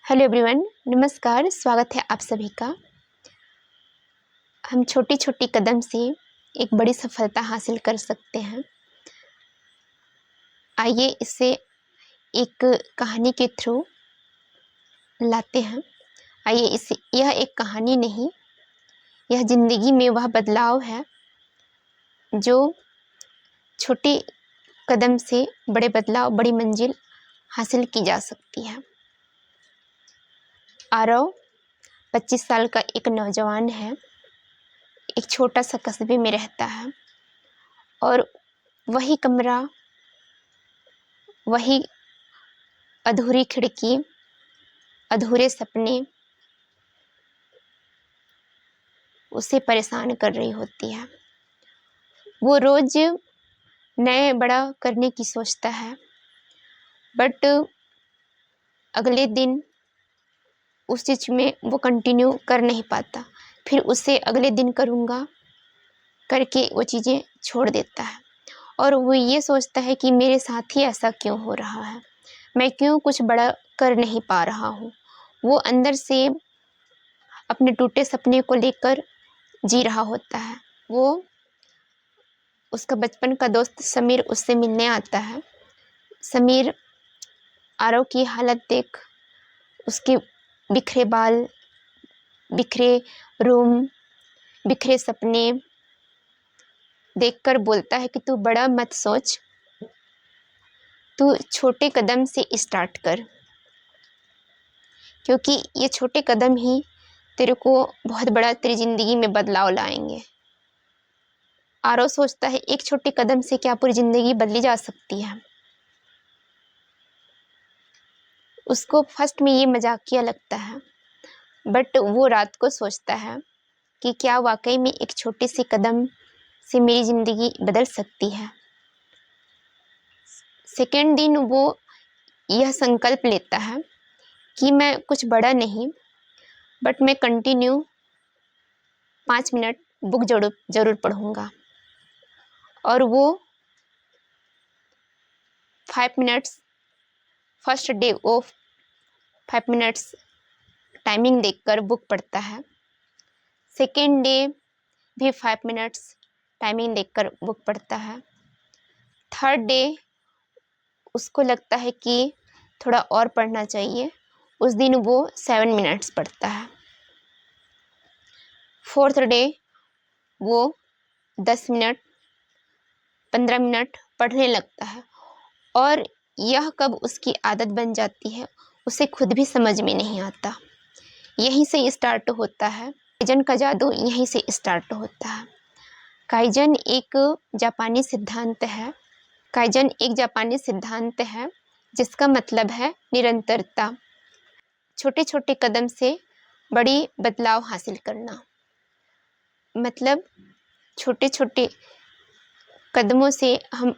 Hello everyone, नमस्कार। स्वागत है आप सभी का। हम छोटी छोटी कदम से एक बड़ी सफलता हासिल कर सकते हैं। आइए इसे एक कहानी के थ्रू लाते हैं। आइए इसे यह एक कहानी नहीं, यह ज़िंदगी में वह बदलाव है जो छोटे कदम से बड़े बदलाव, बड़ी मंजिल हासिल की जा सकती है। आरव 25 साल का एक नौजवान है। एक छोटा सा कस्बे में रहता है और वही कमरा, वही अधूरी खिड़की, अधूरे सपने उसे परेशान कर रही होती है। वो रोज नए बड़ा करने की सोचता है, बट अगले दिन उस चीज़ में वो कंटिन्यू कर नहीं पाता। फिर उसे अगले दिन करूँगा करके वो चीज़ें छोड़ देता है और वो ये सोचता है कि मेरे साथ ही ऐसा क्यों हो रहा है, मैं क्यों कुछ बड़ा कर नहीं पा रहा हूँ। वो अंदर से अपने टूटे सपने को लेकर जी रहा होता है। उसका बचपन का दोस्त समीर उससे मिलने आता है। समीर आरव की हालत देख, उसके बिखरे बाल, बिखरे रूम, बिखरे सपने देखकर बोलता है कि तू बड़ा मत सोच, तू छोटे कदम से स्टार्ट कर, क्योंकि ये छोटे कदम ही तेरे को बहुत बड़ा तेरी ज़िंदगी में बदलाव लाएंगे। आरव सोचता है एक छोटे कदम से क्या पूरी ज़िंदगी बदली जा सकती है। उसको फर्स्ट में ये मजाकिया लगता है, बट वो रात को सोचता है कि क्या वाकई में एक छोटे से कदम से मेरी ज़िंदगी बदल सकती है। सेकेंड दिन वो यह संकल्प लेता है कि मैं कुछ बड़ा नहीं, बट मैं कंटिन्यू 5 मिनट बुक जरूर पढ़ूंगा। और वो 5 मिनट्स फर्स्ट डे वो 5 मिनट्स टाइमिंग देखकर बुक पढ़ता है। सेकेंड डे भी 5 मिनट्स टाइमिंग देखकर बुक पढ़ता है। थर्ड डे उसको लगता है कि थोड़ा और पढ़ना चाहिए, उस दिन वो 7 मिनट्स पढ़ता है। फोर्थ डे वो 10 मिनट 15 मिनट पढ़ने लगता है और यह कब उसकी आदत बन जाती है उसे खुद भी समझ में नहीं आता। यहीं से स्टार्ट होता है काइजन का जादू, यहीं से स्टार्ट होता है। काइजन एक जापानी सिद्धांत है। काइजन एक जापानी सिद्धांत है जिसका मतलब है निरंतरता। छोटे छोटे कदम से बड़ी बदलाव हासिल करना, मतलब छोटे छोटे कदमों से हम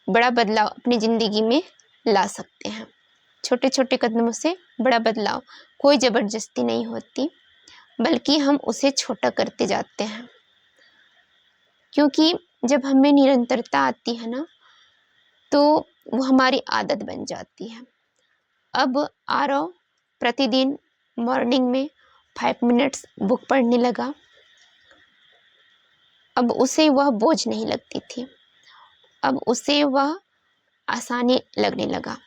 बड़ा बदलाव अपनी ज़िंदगी में ला सकते हैं। छोटे छोटे कदमों से बड़ा बदलाव, कोई ज़बरदस्ती नहीं होती, बल्कि हम उसे छोटा करते जाते हैं। क्योंकि जब हमें निरंतरता आती है ना, तो वो हमारी आदत बन जाती है। अब आरव प्रतिदिन मॉर्निंग में 5 मिनट्स बुक पढ़ने लगा। अब उसे वह बोझ नहीं लगती थी, अब उसे वह आसानी लगने लगा।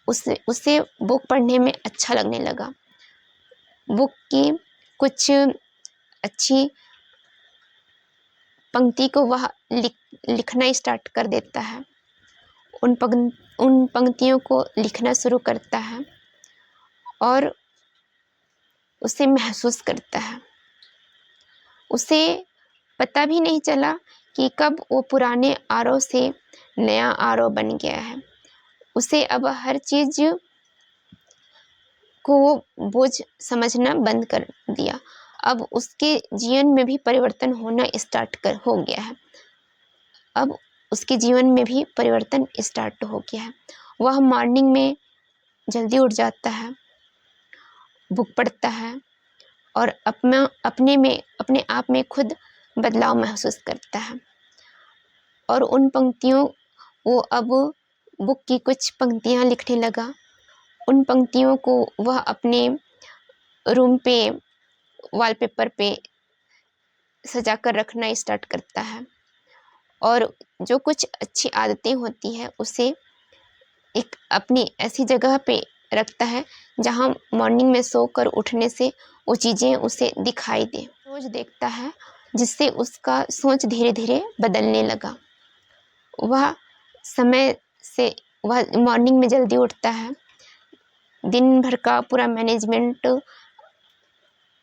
उसे बुक पढ़ने में अच्छा लगने लगा। बुक की कुछ अच्छी पंक्ति को वह लिखना स्टार्ट कर देता है। उन पंक्तियों को लिखना शुरू करता है और उसे महसूस करता है। उसे पता भी नहीं चला कि कब वो पुराने आरव से नया आरव बन गया है। उसे अब हर चीज़ को वो बोझ समझना बंद कर दिया। अब उसके जीवन में भी परिवर्तन होना हो गया है। अब उसके जीवन में भी परिवर्तन स्टार्ट हो गया है। वह मॉर्निंग में जल्दी उठ जाता है, बुक पढ़ता है और अपने आप में खुद बदलाव महसूस करता है। और उन पंक्तियों वो अब बुक की कुछ पंक्तियाँ लिखने लगा। उन पंक्तियों को वह अपने रूम पे वॉलपेपर पे सजा कर रखना स्टार्ट करता है। और जो कुछ अच्छी आदतें होती है उसे एक अपनी ऐसी जगह पे रखता है जहाँ मॉर्निंग में सोकर उठने से वो चीज़ें उसे दिखाई दें। रोज देखता है जिससे उसका सोच धीरे धीरे बदलने लगा। वह समय से वह मॉर्निंग में जल्दी उठता है, दिन भर का पूरा मैनेजमेंट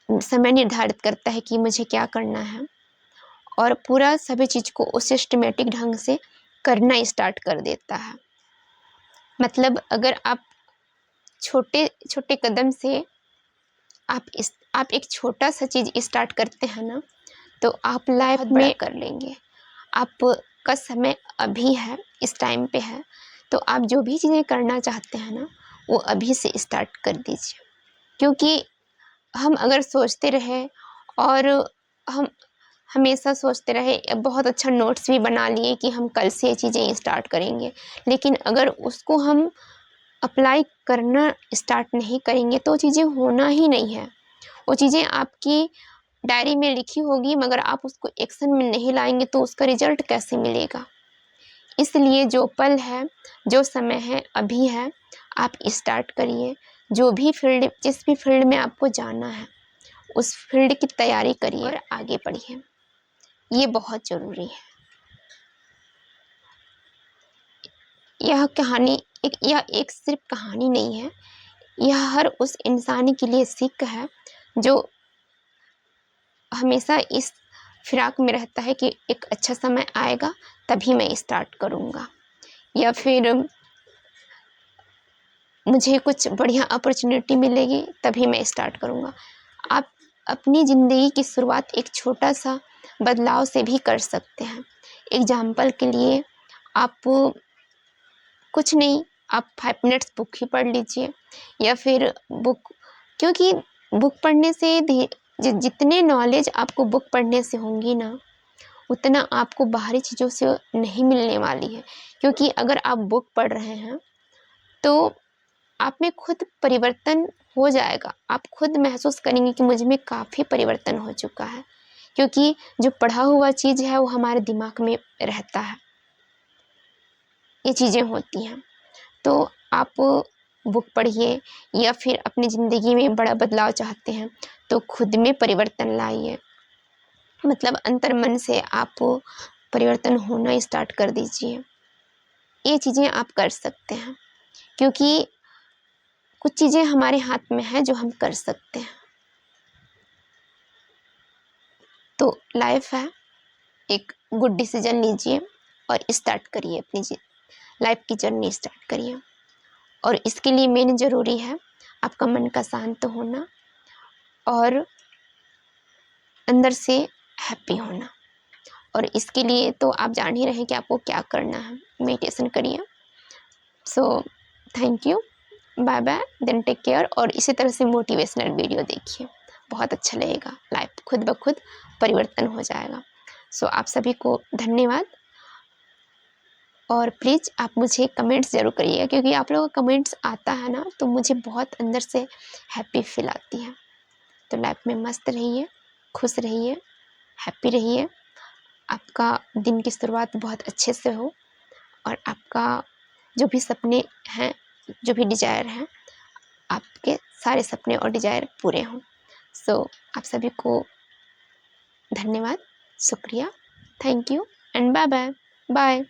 समय निर्धारित करता है कि मुझे क्या करना है, और पूरा सभी चीज़ को उस सिस्टमेटिक ढंग से करना स्टार्ट कर देता है। मतलब अगर आप छोटे छोटे कदम से आप एक छोटा सा चीज़ स्टार्ट करते हैं ना, तो आप लाइफ में कर लेंगे। आपका समय अभी है, इस टाइम पे है, तो आप जो भी चीज़ें करना चाहते हैं ना, वो अभी से स्टार्ट कर दीजिए। क्योंकि हम अगर सोचते रहे और हम हमेशा सोचते रहे, बहुत अच्छा नोट्स भी बना लिए कि हम कल से ये चीज़ें स्टार्ट करेंगे, लेकिन अगर उसको हम अप्लाई करना स्टार्ट नहीं करेंगे तो चीज़ें होना ही नहीं है। वो चीज़ें आपकी डायरी में लिखी होगी, मगर आप उसको एक्शन में नहीं लाएंगे तो उसका रिजल्ट कैसे मिलेगा। इसलिए जो पल है, जो समय है, अभी है, आप स्टार्ट करिए। जो भी फील्ड, जिस भी फील्ड में आपको जाना है, उस फील्ड की तैयारी करिए और आगे बढ़िए। ये बहुत ज़रूरी है। यह एक सिर्फ कहानी नहीं है, यह हर उस इंसान के लिए सीख है जो हमेशा इस फिराक में रहता है कि एक अच्छा समय आएगा तभी मैं स्टार्ट करूँगा, या फिर मुझे कुछ बढ़िया अपॉर्चुनिटी मिलेगी तभी मैं स्टार्ट करूँगा। आप अपनी ज़िंदगी की शुरुआत एक छोटा सा बदलाव से भी कर सकते हैं। एग्जाम्पल के लिए आप कुछ नहीं, आप 5 मिनट्स बुक ही पढ़ लीजिए, या फिर क्योंकि बुक पढ़ने से जितने नॉलेज आपको बुक पढ़ने से होंगी ना, उतना आपको बाहरी चीज़ों से नहीं मिलने वाली है। क्योंकि अगर आप बुक पढ़ रहे हैं तो आप में खुद परिवर्तन हो जाएगा। आप खुद महसूस करेंगे कि मुझ में काफ़ी परिवर्तन हो चुका है, क्योंकि जो पढ़ा हुआ चीज़ है वो हमारे दिमाग में रहता है। ये चीज़ें होती हैं। तो आप बुक पढ़िए, या फिर अपनी ज़िंदगी में बड़ा बदलाव चाहते हैं तो खुद में परिवर्तन लाइए। मतलब अंतर्मन से आप परिवर्तन होना स्टार्ट कर दीजिए। ये चीज़ें आप कर सकते हैं, क्योंकि कुछ चीज़ें हमारे हाथ में है जो हम कर सकते हैं। तो लाइफ है, एक गुड डिसीजन लीजिए और स्टार्ट करिए, अपनी लाइफ की जर्नी स्टार्ट करिए। और इसके लिए मेन ज़रूरी है आपका मन का शांत होना और अंदर से हैप्पी होना। और इसके लिए तो आप जान ही रहे हैं कि आपको क्या करना है। मेडिटेशन करिए। So thank you, bye bye, then take care. और इसी तरह से मोटिवेशनल वीडियो देखिए, बहुत अच्छा लगेगा। लाइफ खुद ब खुद परिवर्तन हो जाएगा। सो आप सभी को धन्यवाद। और प्लीज़ आप मुझे कमेंट्स ज़रूर करिएगा, क्योंकि आप लोगों का कमेंट्स आता है ना तो मुझे बहुत अंदर से हैप्पी फील आती है। तो लाइफ में मस्त रहिए, खुश रहिए, हैप्पी रहिए। आपका दिन की शुरुआत बहुत अच्छे से हो, और आपका जो भी सपने हैं, जो भी डिज़ायर हैं, आपके सारे सपने और डिज़ायर पूरे हों। सो आप सभी को धन्यवाद, शुक्रिया, thank you and bye bye. Bye.